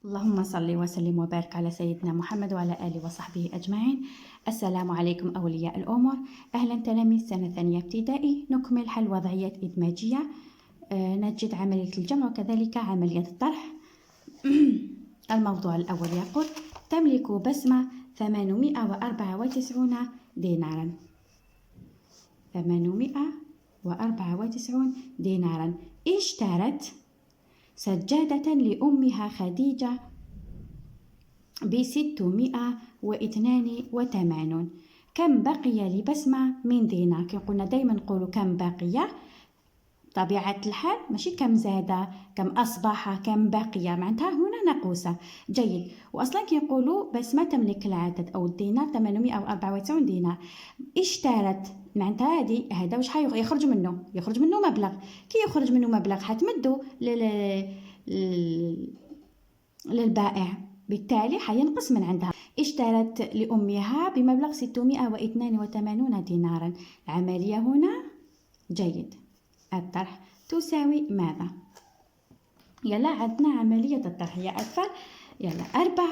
اللهم صل وسلم وبارك على سيدنا محمد وعلى آله وصحبه أجمعين. السلام عليكم أولياء الأمور، أهلا تلاميذ سنة ثانية ابتدائي. نكمل حل وضعيات إدماجية، نجد عملية الجمع وكذلك عملية الطرح. الموضوع الأول يقول: تملك بسمة 894 دينارا. 894 دينارا. اشترت سجادة لأمها خديجة ب682. كم بقي لبسمة من دينار؟ كي قلنا دايما نقولوا كم بقي، طبيعة الحال ماشي كم زاد، كم أصبح، كم بقي، معناتها هنا نقوصة. جيد. وأصلا كي يقولوا بسمة تملك العدد أو الدينار 894 دينار. اشترت معناتها هذا واش يخرج منه؟ يخرج منه مبلغ. كي يخرج منه مبلغ حتمدو للبائع، بالتالي حينقص من عندها. اشترت لأمها بمبلغ 682 دينارا. العملية هنا جيد. الطرح تساوي ماذا؟ يلا عندنا عملية الطرح يا أطفال. يلا 4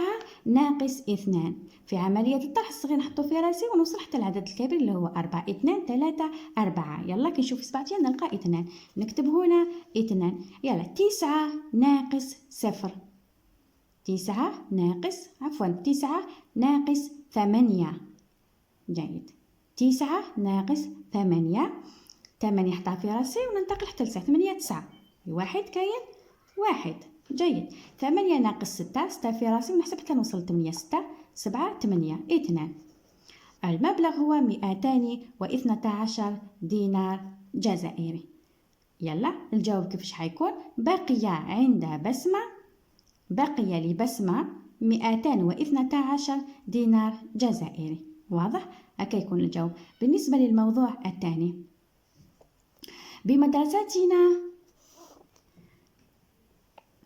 ناقص 2. في عملية الطرح الصغير نحطو في راسي ونوصل حتى العدد الكبير اللي هو 4. 2 3 4. يلا كي نشوف سبعتين نلقى 2، نكتب هنا 2. يلا 9 ناقص 0. 9 ناقص 8. جيد. 9 ناقص 8. 8 حطها في راسي وننتقل حتى ل 8. 9 واحد كاين 1. جيد. 8 ناقص 6. 6 في راسي ونحسب حتى نوصل 8. 6 7 8 2. المبلغ هو 212 دينار جزائري. يلا الجواب كيفاش حيكون؟ بقي لبسمة 212 دينار جزائري. واضح؟ هكا يكون الجواب. بالنسبة للموضوع الثاني: بمدرستنا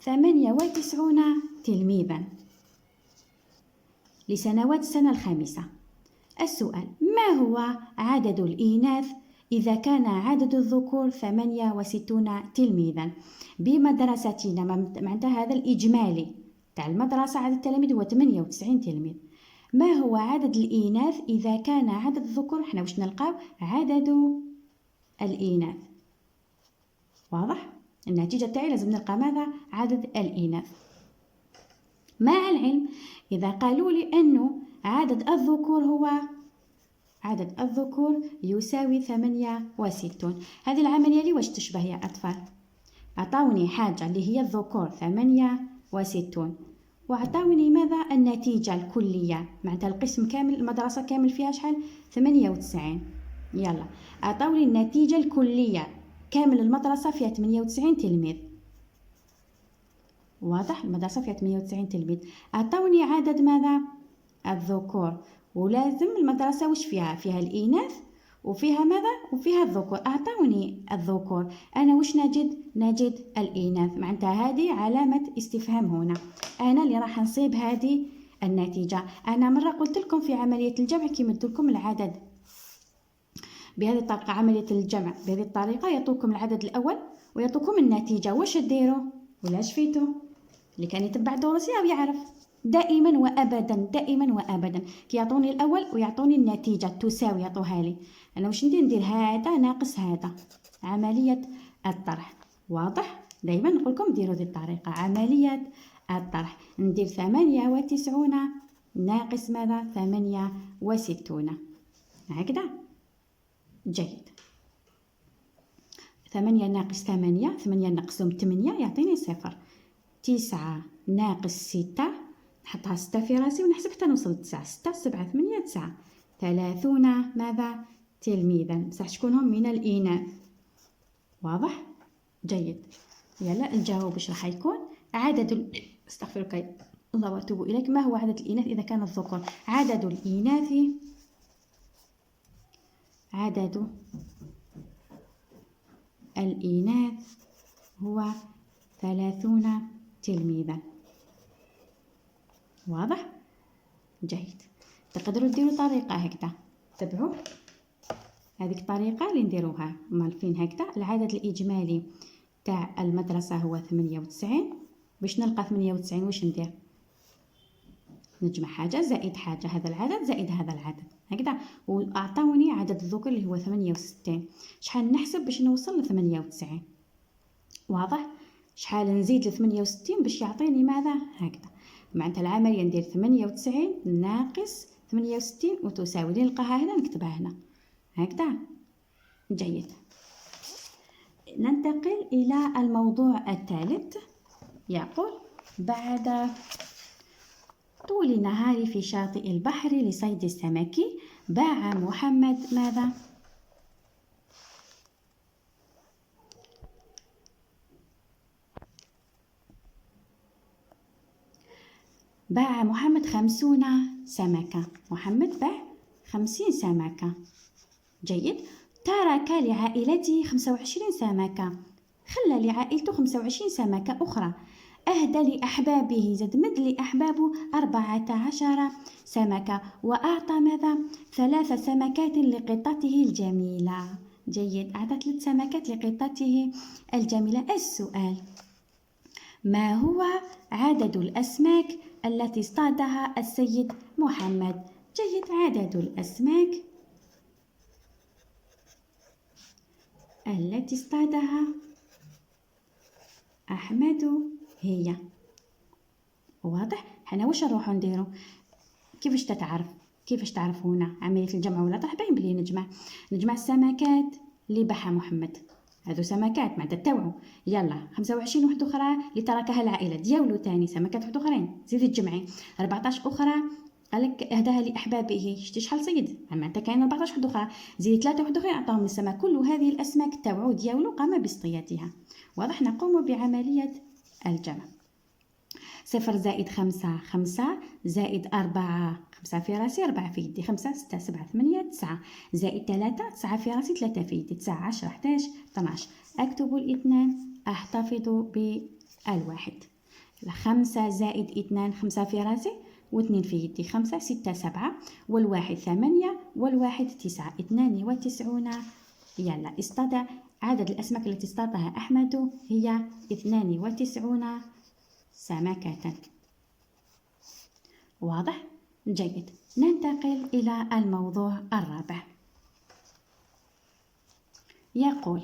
98 تلميذا لسنوات السنة الخامسة. السؤال: ما هو عدد الإناث إذا كان عدد الذكور 68 تلميذا؟ بمدرستنا معناتها هذا الإجمالي تاع المدرسة، عدد التلاميذ هو 98 تلميذ. ما هو عدد الإناث إذا كان عدد الذكور؟ احنا واش نلقاو؟ عدد الإناث. واضح؟ النتيجة تاعي لازم نلقى ماذا؟ عدد الإناث. مع العلم إذا قالوا لي أنه عدد الذكور يساوي 68. هذه العملية لي واش تشبه يا أطفال؟ أعطوني حاجة اللي هي الذكور 68 وأعطوني ماذا؟ النتيجة الكلية، معناتها القسم كامل، المدرسة كامل فيها شحال؟ 98. يلا أعطوني النتيجة الكلية، كامل المدرسة فيها 98 تلميذ. واضح؟ المدرسة فيها 98 تلميذ. أعطوني عدد ماذا؟ الذكور. ولازم المدرسة وش فيها؟ فيها الإناث وفيها ماذا؟ وفيها الذكور. أعطوني الذكور، أنا وش نجد الإناث، معناتها هذه علامة استفهام هنا، أنا اللي راح نصيب هذه النتيجة. أنا مرة قلت لكم في عملية الجمع كي يمدوا لكم العدد بهذه الطريقة، عملية الجمع بهذه الطريقة يعطوكم العدد الأول ويعطوكم النتيجة. واش ديروا؟ ولا شفيتوا؟ اللي كان يتبع دروسي أو يعرف دائما وأبدا كي يعطوني الأول ويعطوني النتيجة تساوي، يعطوها لي أنا واش ندير؟ هذا ناقص هذا، عملية الطرح. واضح؟ دائما نقول لكم ديروا هذه الطريقة، عملية الطرح. ندير 98 ناقص ماذا؟ 68. هكذا. جيد. 8 ناقص 8 نقسم 8 يعطيني 0. 9 ناقص 6 نحطها 6 في راسي ونحسب حتى نوصل 9. 6 7 8 9. 30 ماذا؟ تلميذا، بصح شكون هم؟ من الإناث. واضح؟ جيد. يلا الجواب واش راح يكون؟ استغفرك الله واتوب اليك. ما هو عدد الإناث إذا كان الذكور؟ عدد الإناث هو 30 تلميذا. واضح؟ جيد. تقدروا ديروا طريقة هكذا، تبعوا هذيك الطريقة اللي نديروها مالفين هكذا. العدد الإجمالي تاع المدرسة هو 98 باش نلقى 98 واش ندير؟ نجمع حاجة زائد حاجة، هذا العدد زائد هذا العدد هكذا. وأعطوني عدد الذكور اللي هو 68. شحال نحسب باش نوصل ل 98؟ واضح؟ شحال نزيد ل 68 باش يعطيني ماذا؟ هكذا. معناتها العملية ندير 98 ناقص 68 وتساوي، اللي نلقاها هنا نكتبها هنا هكذا. جيد. ننتقل إلى الموضوع الثالث. يقول: بعد طول النهار في شاطئ البحر لصيد السمك باع محمد ماذا؟ باع محمد 50 سمكة. محمد باع 50 سمكة. جيد. ترك لعائلته 25 سمكة، خلى لعائلته 25 سمكة أخرى. أهدى لأحبابه، زاد مد لأحبابه 14 سمكة، وأعطى ماذا؟ 3 سمكات لقطته الجميلة. جيد. أعطى 3 سمكات لقطته الجميلة. السؤال: ما هو عدد الأسماك التي اصطادها السيد محمد؟ جيد. عدد الأسماك التي اصطادها أحمد هي. واضح؟ حنا واش نروحو نديرو؟ كيفاش تتعرف؟ كيفاش تعرفونا عملية الجمع ولا طرح؟ باين بلي نجمع السمكات اللي باعها محمد. هذو سمكات معناتها توعو. يلا 25 وحده اخرى اللي تركها العائله ديالو، تاني سمكات وحده اخرين زيدي تجمعي. 14 اخرى قالك اهداها لاحبابه. شتي شحال صيد؟ معناتها كاين 14 وحده اخرى زيدي 3 وحده اخرين عطاهم للسمك. كل هذه الاسماك توعو ديالو قام باصطيادها. واضح؟ نقوم بعمليه الجمع. 0 زائد 5 5 زائد 4 5 في راسي 4 في يدي 5 6 7 8 9 زائد 3 9 في راسي 3 في يدي 9 10 11 12. أكتب الاثنان أحتفظ بالواحد. 5 زائد 2 5 في راسي و2 في يدي 5 6 7 والواحد 8 والواحد 9 92. يلا اصطاد عدد الأسماك التي اصطادها أحمد هي 92 سمكة. واضح؟ جيد. ننتقل إلى الموضوع الرابع. يقول: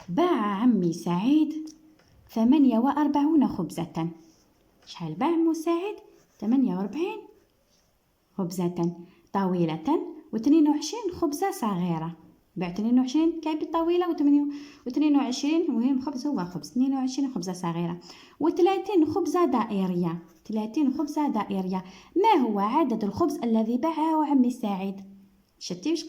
باع عمي سعيد 48 خبزة. شحال باع عمو سعيد؟ 48 خبزة طويلة و22 خبزة صغيرة. باع 22 كاين طويلة و22 مهم خبز هو خبز. 22 خبزة صغيرة و30 خبزة دائرية. 30 خبزة دائرية. ما هو عدد الخبز الذي باعه عمي سعيد؟ شتي واش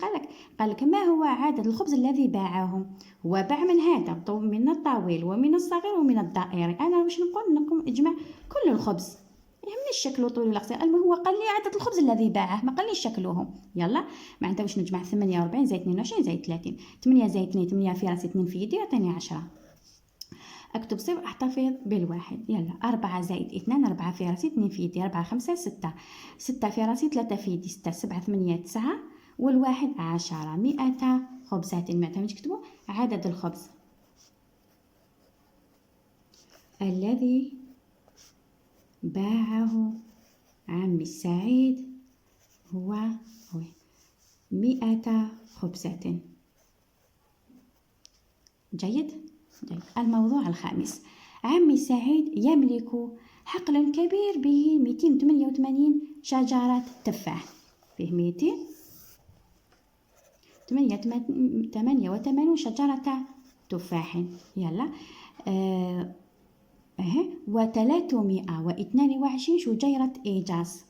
قالك ما هو عدد الخبز الذي باعه؟ هو باع من هذا من الطويل ومن الصغير ومن الدائري. انا واش نقوم اجمع كل الخبز، يهمني الشكل طويل ولا قصير. المهم هو قال لي عدد الخبز الذي باعه، ما قال لي شكله. يلا معناتها واش نجمع 48 زائد 22 زائد 30. 8 زائد 2 8 في راسي 2 في يدي يعطيني 10. اكتب 0 احتفظ بالواحد. يلا 4 زائد 2 4 في راسي 2 في يدي 4 5 6 6 في راسي 3 في يدي 6 7 8 9 والواحد 10. 100 خبزة. معناتها نكتبوا عدد الخبز الذي باعه عمي السعيد هو 100 خبزة. جيد. الموضوع الخامس. عمي سعيد يملك حقل كبير به 288 شجرة تفاح. فيه 288 شجرة تفاح. يلا و322 شجيرة إيجاز.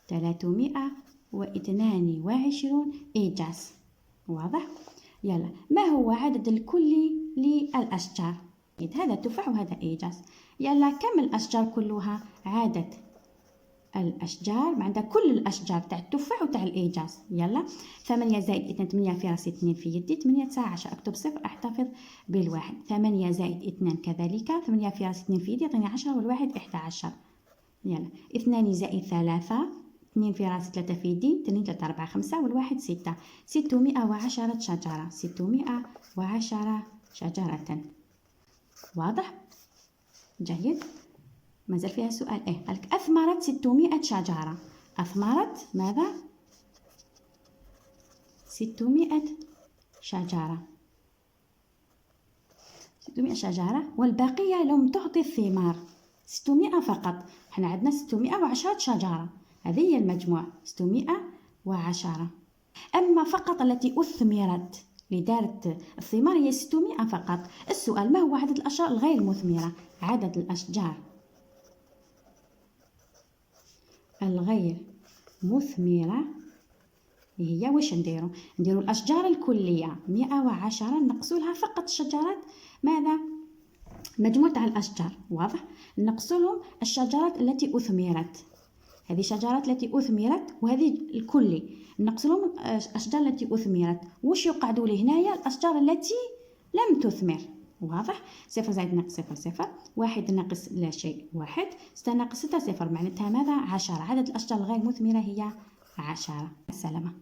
322 إيجاز. واضح؟ يلا ما هو عدد الكلي للأشجار؟ هذا التفاح وهذا إيجاز. يلا كم الأشجار كلها؟ عدد الأشجار معناتها كل الأشجار تاع التفاح وتاع الإيجاز. يلا 8 زائد 2 8 في راسي 2 في يدي 8 9 10. أكتب 0 أحتفظ بالواحد. 8 زائد 2 كذلك 8 في راسي 2 في يدي يعطيني 10 والواحد 11. يلا 2 زائد 3 2 في راسي 3 في يدي 2 3 4 5 والواحد 6. 610 شجرة. 610 شجرة. واضح؟ جيد. مازال فيها سؤال قالك أثمرت 600 شجرة. أثمرت ماذا؟ 600 شجرة. 600 شجرة والبقية لم تعطي الثمار. 600 فقط. احنا عندنا 610 شجرة، هذه هي المجموع 610. أما فقط التي أثمرت لدارت الثمار هي 600 فقط. السؤال ما هو عدد الأشجار الغير مثمرة؟ عدد الأشجار الغير مثمرة هي واش نديرو الأشجار الكلية 110 نقصوا لها فقط الشجرات ماذا؟ مجموع تاع الأشجار. واضح؟ نقصوا لهم الشجرات التي أثمرت. هذه شجرات التي أثمرت وهذه الكلي نقص لهم الأشجار التي أثمرت. واش يقعدوا لي هنايا؟ الأشجار التي لم تثمر. واضح؟ 0 زائد ناقص 0 0. 1 ناقص لا شيء 1. 6 ناقص 6 0. معناتها ماذا؟ 10. عدد الأشجار الغير مثمرة هي 10. السلامة.